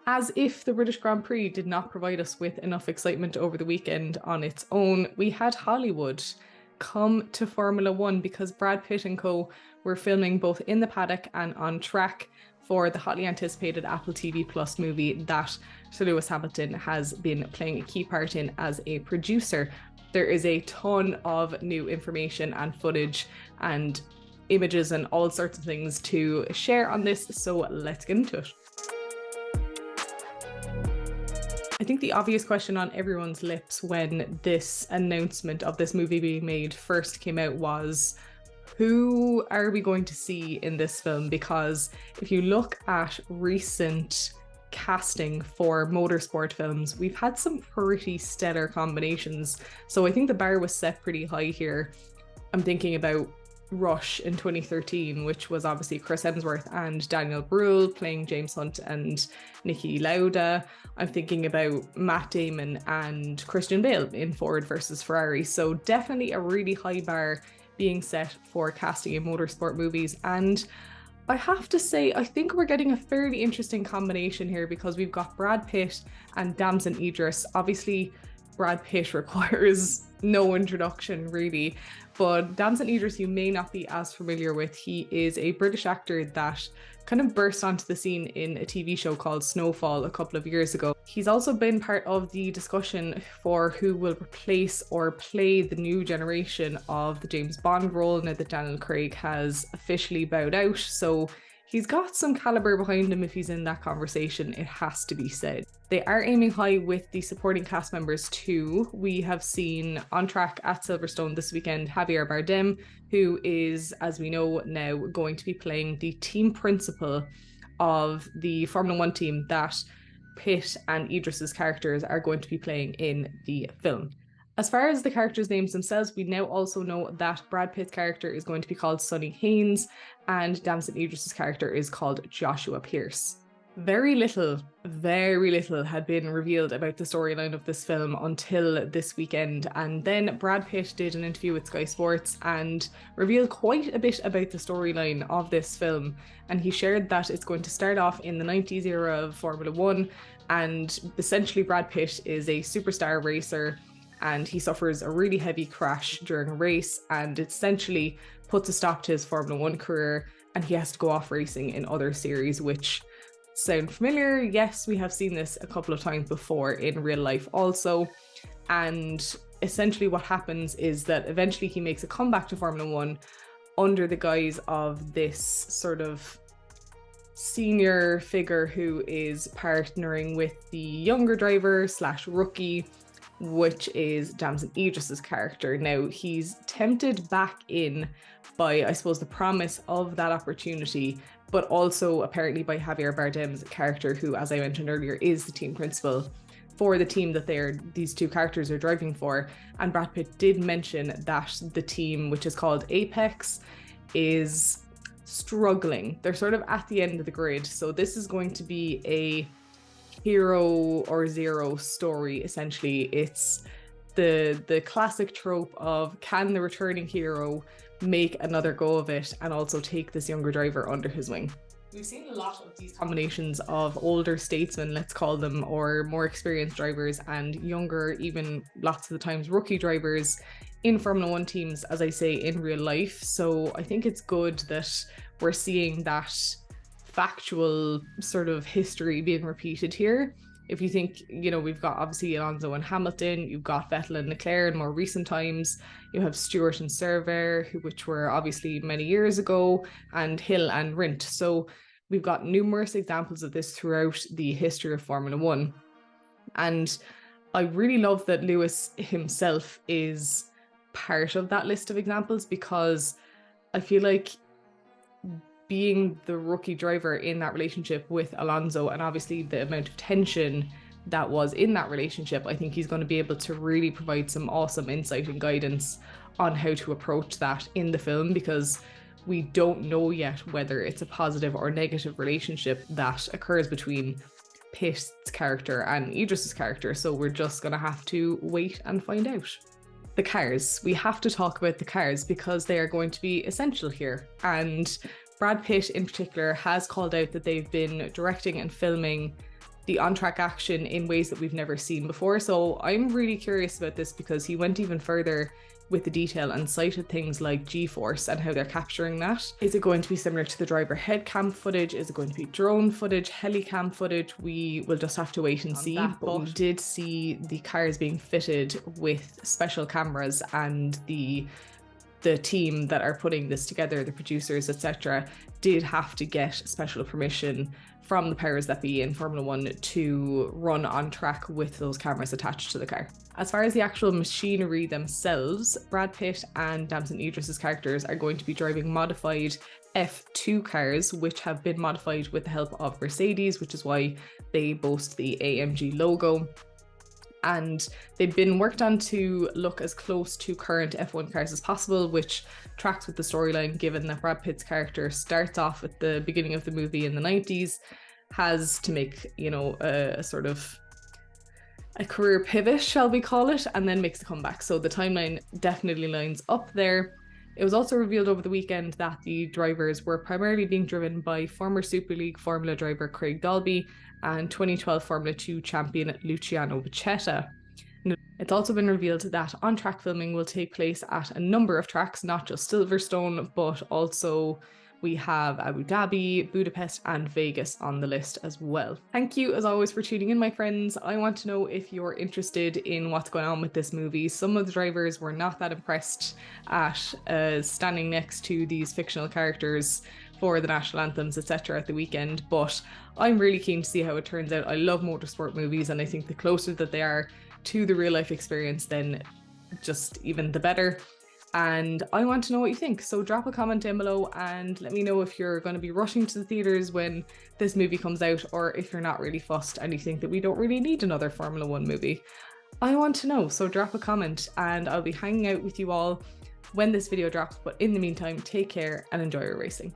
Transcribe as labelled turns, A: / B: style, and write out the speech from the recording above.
A: As if the British Grand Prix did not provide us with enough excitement over the weekend on its own, we had Hollywood come to Formula One because Brad Pitt and co were filming both in the paddock and on track for the hotly anticipated Apple TV Plus movie that Sir Lewis Hamilton has been playing a key part in as a producer. There is a ton of new information and footage and images and all sorts of things to share on this, so let's get into it. I think the obvious question on everyone's lips when this announcement of this movie being made first came out was, who are we going to see in this film? Because if you look at recent casting for motorsport films, we've had some pretty stellar combinations. So I think the bar was set pretty high here. I'm thinking about Rush in 2013, which was obviously Chris Hemsworth and Daniel Bruhl playing James Hunt and Niki Lauda. I'm thinking about Matt Damon and Christian Bale in Ford versus Ferrari. So definitely a really high bar being set for casting in motorsport movies. And I have to say, I think we're getting a fairly interesting combination here because we've got Brad Pitt and Damson Idris. Obviously, Brad Pitt requires no introduction really, but Damson Idris you may not be as familiar with. He is a British actor that kind of burst onto the scene in a TV show called Snowfall a couple of years ago. He's also been part of the discussion for who will replace or play the new generation of the James Bond role now that Daniel Craig has officially bowed out. So he's got some caliber behind him if he's in that conversation, it has to be said. They are aiming high with the supporting cast members too. We have seen on track at Silverstone this weekend Javier Bardem, who is, as we know now, going to be playing the team principal of the Formula One team that Pitt and Idris's characters are going to be playing in the film. As far as the characters' names themselves, we now also know that Brad Pitt's character is going to be called Sonny Haynes and Damson Idris's character is called Joshua Pierce. Very little had been revealed about the storyline of this film until this weekend, and then Brad Pitt did an interview with Sky Sports and revealed quite a bit about the storyline of this film, and he shared that it's going to start off in the 90s era of Formula One, and essentially Brad Pitt is a superstar racer and he suffers a really heavy crash during a race, and it essentially puts a stop to his Formula One career and he has to go off racing in other series, which sound familiar? Yes, we have seen this a couple of times before in real life also. And essentially what happens is that eventually he makes a comeback to Formula One under the guise of this sort of senior figure who is partnering with the younger driver slash rookie, which is Damson Idris's character. Now, he's tempted back in by, I suppose, the promise of that opportunity, but also apparently by Javier Bardem's character, who, as I mentioned earlier, is the team principal for the team that these two characters are driving for. And Brad Pitt did mention that the team, which is called Apex, is struggling. They're sort of at the end of the grid. So this is going to be a hero or zero story, essentially. It's the classic trope of, can the returning hero make another go of it and also take this younger driver under his wing? We've seen a lot of these combinations of older statesmen, let's call them, or more experienced drivers and younger, even lots of the times rookie drivers in Formula One teams, as I say, in real life. So I think it's good that we're seeing that factual sort of history being repeated here. If you think, we've got obviously Alonso and Hamilton, you've got Vettel and Leclerc in more recent times, you have Stewart and Server, which were obviously many years ago, and Hill and Rindt. So we've got numerous examples of this throughout the history of Formula One. And I really love that Lewis himself is part of that list of examples, because I feel like being the rookie driver in that relationship with Alonso, and obviously the amount of tension that was in that relationship, I think he's going to be able to really provide some awesome insight and guidance on how to approach that in the film, because we don't know yet whether it's a positive or negative relationship that occurs between Pitt's character and Idris's character. So we're just going to have to wait and find out. The cars. We have to talk about the cars because they are going to be essential here. And Brad Pitt in particular has called out that they've been directing and filming the on-track action in ways that we've never seen before. So I'm really curious about this because he went even further with the detail and cited things like G-force and how they're capturing that. Is it going to be similar to the driver head cam footage? Is it going to be drone footage, helicam footage? We will just have to wait and see. But we did see the cars being fitted with special cameras, and the team that are putting this together, the producers, etc., did have to get special permission from the powers that be in Formula One to run on track with those cameras attached to the car. As far as the actual machinery themselves, Brad Pitt and Damson Idris's characters are going to be driving modified F2 cars, which have been modified with the help of Mercedes, which is why they boast the AMG logo. And they've been worked on to look as close to current F1 cars as possible, which tracks with the storyline, given that Brad Pitt's character starts off at the beginning of the movie in the 90s, has to make, you know, a sort of a career pivot, shall we call it, and then makes a comeback. So the timeline definitely lines up there. It was also revealed over the weekend that the drivers were primarily being driven by former Super League Formula driver Craig Dolby and 2012 Formula 2 champion Luciano Becchetta. It's also been revealed that on-track filming will take place at a number of tracks, not just Silverstone, but also we have Abu Dhabi, Budapest, and Vegas on the list as well. Thank you, as always, for tuning in, my friends. I want to know if you're interested in what's going on with this movie. Some of the drivers were not that impressed at standing next to these fictional characters for the national anthems, etc. at the weekend, but I'm really keen to see how it turns out. I love motorsport movies, and I think the closer that they are to the real life experience, then just even the better. And I want to know what you think. So drop a comment down below and let me know if you're going to be rushing to the theaters when this movie comes out, or if you're not really fussed and you think that we don't really need another Formula One movie. I want to know, so drop a comment and I'll be hanging out with you all when this video drops. But in the meantime, take care and enjoy your racing.